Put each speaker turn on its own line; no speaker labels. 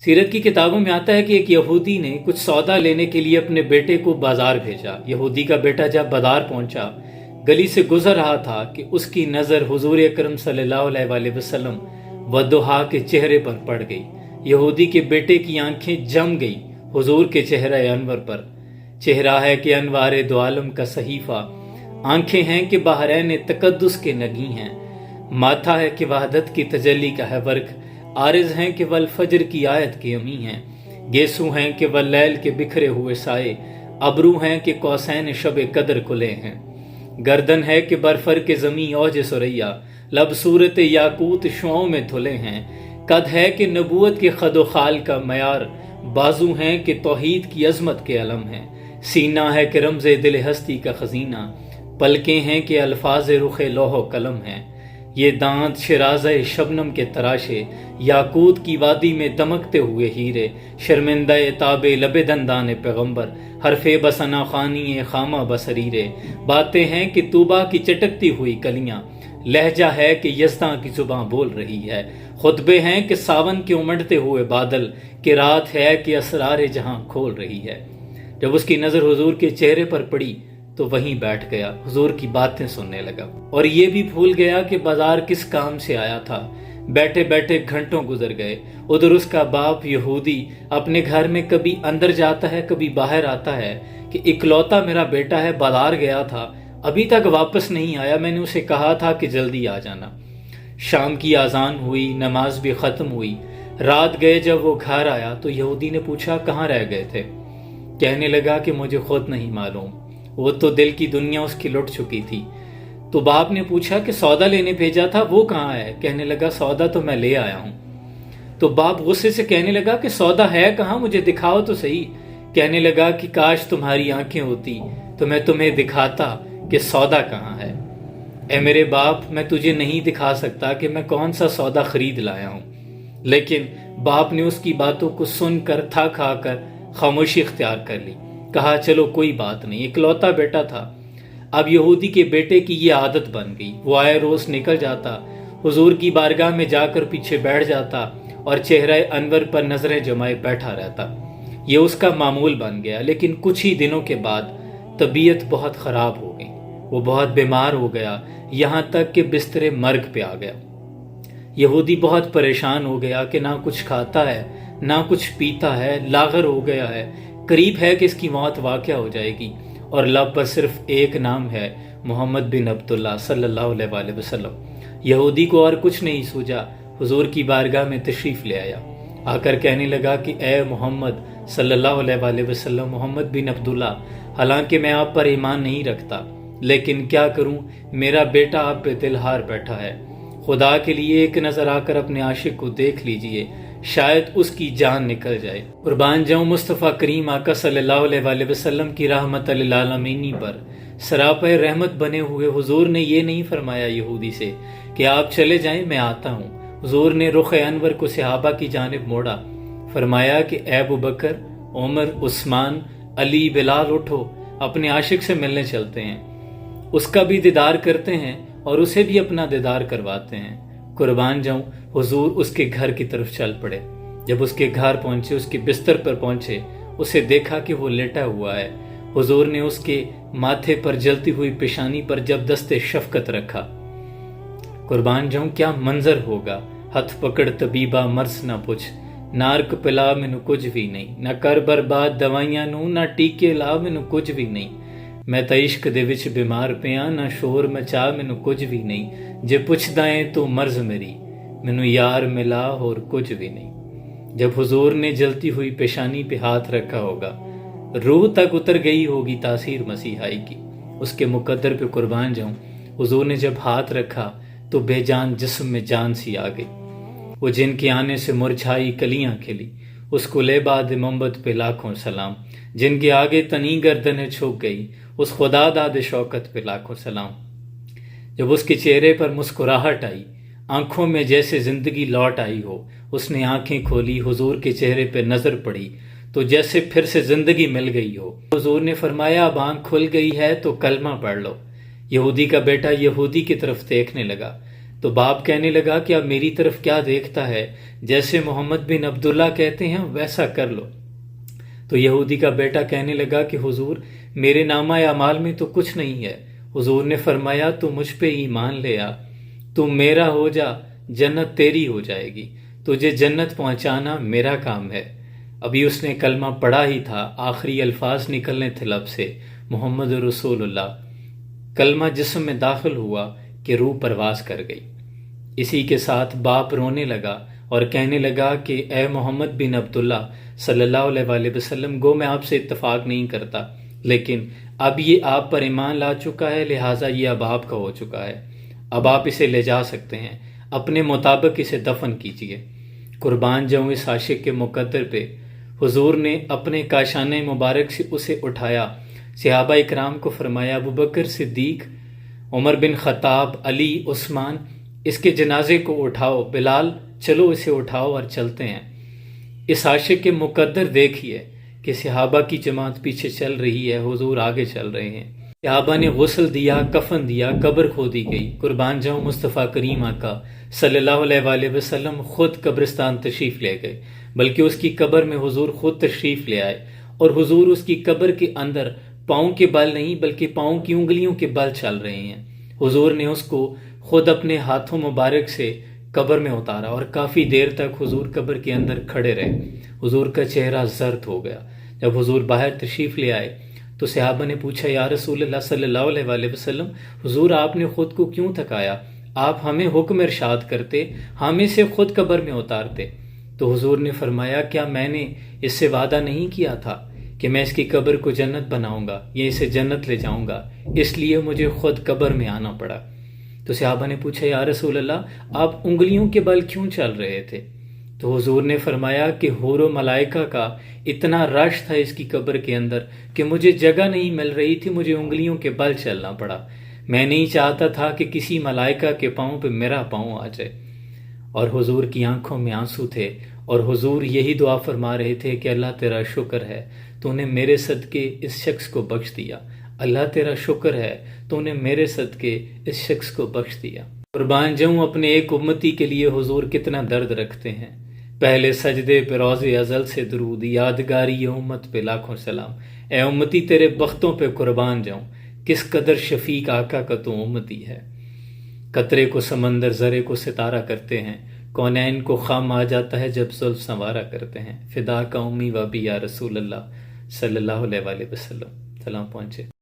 سیرت کی کتابوں میں آتا ہے کہ ایک یہودی نے کچھ سودا لینے کے لیے اپنے بیٹے کو بازار بھیجا۔ یہودی کا بیٹا جب بازار پہنچا، گلی سے گزر رہا تھا کہ اس کی نظر حضور اکرم صلی اللہ علیہ وآلہ وسلم والضحیٰ کے چہرے پر پڑ گئی۔ یہودی کے بیٹے کی آنکھیں جم گئی حضور کے چہرہ انور پر۔ چہرہ ہے کہ انوار دو عالم کا صحیفہ، آنکھیں ہیں کہ بحرین تقدس کے نگی ہیں، ماتھا ہے کہ وحدت کی تجلی کا ہے ورق، عارض ہیں کہ والفجر کی آیت کی امی ہیں، گیسو ہیں کہ واللیل کے بکھرے ہوئے سائے، ابرو ہیں کہ قوسین شب قدر کھلے ہیں، گردن ہے کہ برفر کے زمیں اوج سریا، لب صورت یاقوت شعوں میں دھلے ہیں، قد ہے کہ نبوت کے خد و خال کا معیار، بازو ہیں کہ توحید کی عظمت کے علم ہیں، سینہ ہے کہ رمز دل ہستی کا خزینہ، پلکیں ہیں کہ الفاظ رخ لوح و قلم ہیں، یہ دانت شرازہ شبنم کے تراشے، یاقوت کی وادی میں دمکتے ہوئے ہیرے، شرمندہ تاب لب دندان پیغمبر، حرف بسنا خانی خامہ بسریرے، باتیں ہیں کہ طوبہ کی چٹکتی ہوئی کلیاں، لہجہ ہے کہ یزداں کی زباں بول رہی ہے، خطبے ہیں کہ ساون کے امڑتے ہوئے بادل، کہ رات ہے کہ اسرار جہاں کھول رہی ہے۔ جب اس کی نظر حضور کے چہرے پر پڑی تو وہیں بیٹھ گیا، حضور کی باتیں سننے لگا، اور یہ بھی بھول گیا کہ بازار کس کام سے آیا تھا۔ بیٹھے بیٹھے گھنٹوں گزر گئے۔ ادھر اس کا باپ یہودی اپنے گھر میں کبھی اندر جاتا ہے کبھی باہر آتا ہے کہ اکلوتا میرا بیٹا ہے، بازار گیا تھا ابھی تک واپس نہیں آیا، میں نے اسے کہا تھا کہ جلدی آ جانا۔ شام کی اذان ہوئی، نماز بھی ختم ہوئی، رات گئے۔ جب وہ گھر آیا تو یہودی نے پوچھا کہاں رہ گئے تھے؟ کہنے لگا کہ مجھے خود نہیں معلوم، وہ تو دل کی دنیا اس کی لٹ چکی تھی۔ تو باپ نے پوچھا کہ سودا لینے بھیجا تھا وہ کہاں ہے؟ کہنے لگا سودا تو میں لے آیا ہوں۔ تو باپ غصے سے کہنے لگا کہ سودا ہے کہاں، مجھے دکھاؤ تو صحیح۔ کہنے لگا کہ کاش تمہاری آنکھیں ہوتی تو میں تمہیں دکھاتا کہ سودا کہاں ہے۔ اے میرے باپ، میں تجھے نہیں دکھا سکتا کہ میں کون سا سودا خرید لایا ہوں۔ لیکن باپ نے اس کی باتوں کو سن کر تھک آ کر خاموشی اختیار کر لی۔ کہا چلو کوئی بات نہیں، اکلوتا بیٹا تھا۔ اب یہودی کے بیٹے کی یہ عادت بن گئی، وہ آئے روز نکل جاتا، حضور کی بارگاہ میں جا کر پیچھے بیٹھ جاتا اور چہرہ انور پر نظریں جمائے بیٹھا رہتا۔ یہ اس کا معمول بن گیا۔ لیکن کچھ ہی دنوں کے بعد طبیعت بہت خراب ہو گئی، وہ بہت بیمار ہو گیا، یہاں تک کہ بستر مرگ پہ آ گیا۔ یہودی بہت پریشان ہو گیا کہ نہ کچھ کھاتا ہے نہ کچھ پیتا ہے، لاغر ہو گیا ہے، قریب ہے کہ اس کی موت واقع ہو جائے گی، اور لب پر صرف ایک نام ہے، محمد بن عبداللہ صلی اللہ علیہ وآلہ وسلم۔ یہودی کو اور کچھ نہیں سوجا، حضور کی بارگاہ میں تشریف لے آیا، آ کر کہنے لگا کہ اے محمد صلی اللہ علیہ وآلہ وسلم، محمد بن عبداللہ، حالانکہ میں آپ پر ایمان نہیں رکھتا، لیکن کیا کروں، میرا بیٹا آپ پہ دل ہار بیٹھا ہے، خدا کے لیے ایک نظر آ کر اپنے عاشق کو دیکھ لیجئے، شاید اس کی جان نکل جائے۔ قربان جاؤں مصطفیٰ کریم آقا صلی اللہ علیہ وآلہ وسلم کی رحمت للعالمین پر سراپے رحمت بنے ہوئے حضور نے یہ نہیں فرمایا یہودی سے کہ آپ چلے جائیں میں آتا ہوں۔ حضور نے رخ انور کو صحابہ کی جانب موڑا، فرمایا کہ اے ابو بکر، عمر، عثمان، علی، بلال، اٹھو، اپنے عاشق سے ملنے چلتے ہیں، اس کا بھی دیدار کرتے ہیں اور اسے بھی اپنا دیدار کرواتے ہیں۔ قربان جاؤں، حضور اس کے گھر کی طرف چل پڑے۔ جب اس کے گھر پہنچے، اس کے بستر پر پہنچے، اسے دیکھا کہ وہ لیٹا ہوا ہے۔ حضور نے اس کے ماتھے پر جلتی ہوئی پیشانی پر جب دست شفقت رکھا، قربان جاؤں کیا منظر ہوگا۔ ہتھ پکڑ طبیبہ مرض نہ پوچھ، نارک پلا مینو کچھ بھی نہیں، نہ کر برباد دوائیاں نو، نہ ٹیکے لا مینو کچھ بھی نہیں، میں تا عشق دے وچ بیمار پیاں، نہ شور مچا مینو کچھ بھی نہیں، جے پوچھدا ہے تو مرض میری، مینو یار ملا اور کچھ بھی نہیں۔ جب حضور نے جلتی ہوئی پیشانی پہ ہاتھ رکھا ہوگا، روح تک اتر گئی ہوگی تاثیر مسیحائی کی، اس کے مقدر پہ قربان جاؤں، حضور نے جب ہاتھ رکھا تو بے جان جسم میں جان سی آ گئی۔ وہ جن کے آنے سے مرجھائی کلیاں کھلی، اس کو لے باد محبت پہ لاکھوں سلام، جن کے آگے تنی گردنیں جھک گئی، اس خدا داد شوکت پہ لاکھوں سلام۔ جب اس کے چہرے پر مسکراہٹ آئی، آنکھوں میں جیسے زندگی لوٹ آئی ہو، اس نے آنکھیں کھولی، حضور کے چہرے پہ نظر پڑی تو جیسے پھر سے زندگی مل گئی ہو۔ حضور نے فرمایا اب آنکھ کھل گئی ہے تو کلمہ پڑھ لو۔ یہودی کا بیٹا یہودی کی طرف دیکھنے لگا، تو باپ کہنے لگا کہ اب میری طرف کیا دیکھتا ہے، جیسے محمد بن عبداللہ کہتے ہیں ویسا کر لو۔ تو یہودی کا بیٹا کہنے لگا کہ حضور میرے نامہ اعمال میں تو کچھ نہیں ہے۔ حضور نے فرمایا تو مجھ پہ ایمان لے آ، تو میرا ہو جا، جنت تیری ہو جائے گی، تجھے جنت پہنچانا میرا کام ہے۔ ابھی اس نے کلمہ پڑھا ہی تھا، آخری الفاظ نکلنے تھے لب سے، محمد رسول اللہ۔ کلمہ جسم میں داخل ہوا کہ روح پرواز کر گئی۔ اسی کے ساتھ باپ رونے لگا اور کہنے لگا کہ اے محمد بن عبداللہ صلی اللہ علیہ وآلہ وسلم، گو میں آپ سے اتفاق نہیں کرتا، لیکن اب یہ آپ پر ایمان لا چکا ہے، لہٰذا یہ اب آپ کا ہو چکا ہے، اب آپ اسے لے جا سکتے ہیں، اپنے مطابق اسے دفن کیجیے۔ قربان جاؤں اس عاشق کے مقدر پہ۔ حضور نے اپنے کاشانہ مبارک سے اسے اٹھایا، صحابہ اکرام کو فرمایا ابوبکر صدیق، عمر بن خطاب، علی، عثمان، اس کے جنازے کو اٹھاؤ، بلال چلو اسے اٹھاؤ اور چلتے ہیں۔ اس عاشق کے مقدر دیکھیے کہ صحابہ کی جماعت پیچھے چل رہی ہے، حضور آگے چل رہے ہیں۔ صحابہ نے غسل دیا، کفن دیا، قبر کھودی گئی۔ قربان جاؤں مصطفیٰ کریم آقا صلی اللہ علیہ وآلہ وسلم خود قبرستان تشریف لے گئے، بلکہ اس کی قبر میں حضور خود تشریف لے آئے، اور حضور اس کی قبر کے اندر پاؤں کے بل نہیں بلکہ پاؤں کی انگلیوں کے بل چل رہے ہیں۔ حضور نے اس کو خود اپنے ہاتھوں مبارک سے قبر میں اتارا اور کافی دیر تک حضور قبر کے اندر کھڑے رہے۔ حضور کا چہرہ زرد ہو گیا۔ جب حضور باہر تشریف لے آئے تو صحابہ نے پوچھا یا رسول اللہ صلی اللہ علیہ وآلہ وسلم، حضور آپ نے خود کو کیوں تھکایا؟ آپ ہمیں حکم ارشاد کرتے، ہم اسے خود قبر میں اتارتے۔ تو حضور نے فرمایا کیا میں نے اس سے وعدہ نہیں کیا تھا کہ میں اس کی قبر کو جنت بناؤں گا یا اسے جنت لے جاؤں گا، اس لیے مجھے خود قبر میں آنا پڑا۔ تو صحابہ نے پوچھا یا رسول اللہ آپ انگلیوں کے بل کیوں چل رہے تھے؟ تو حضور نے فرمایا کہ حور و ملائکہ کا اتنا رش تھا اس کی قبر کے اندر کہ مجھے جگہ نہیں مل رہی تھی، مجھے انگلیوں کے بل چلنا پڑا۔ میں نہیں چاہتا تھا کہ کسی ملائکہ کے پاؤں پہ میرا پاؤں آ جائے۔ اور حضور کی آنکھوں میں آنسو تھے، اور حضور یہی دعا فرما رہے تھے کہ اللہ تیرا شکر ہے تو نے میرے صدقے اس شخص کو بخش دیا، اللہ تیرا شکر ہے تو نے میرے صدقے اس شخص کو بخش دیا۔ قربان جاؤں اپنے ایک امتی کے لیے حضور کتنا درد رکھتے ہیں۔ پہلے سجدے پہ روز ازل سے درود، یادگاری امت پہ لاکھوں سلام۔ اے امتی تیرے بختوں پہ قربان جاؤں، کس قدر شفیق آقا کا تو امتی ہے۔ قطرے کو سمندر، ذرے کو ستارہ کرتے ہیں، کونین کو خام آ جاتا ہے جب زلف سنوارا کرتے ہیں۔ فدا کا امی و ابی یا رسول اللہ صلی اللہ علیہ وآلہ وسلم۔ سلام پہنچے۔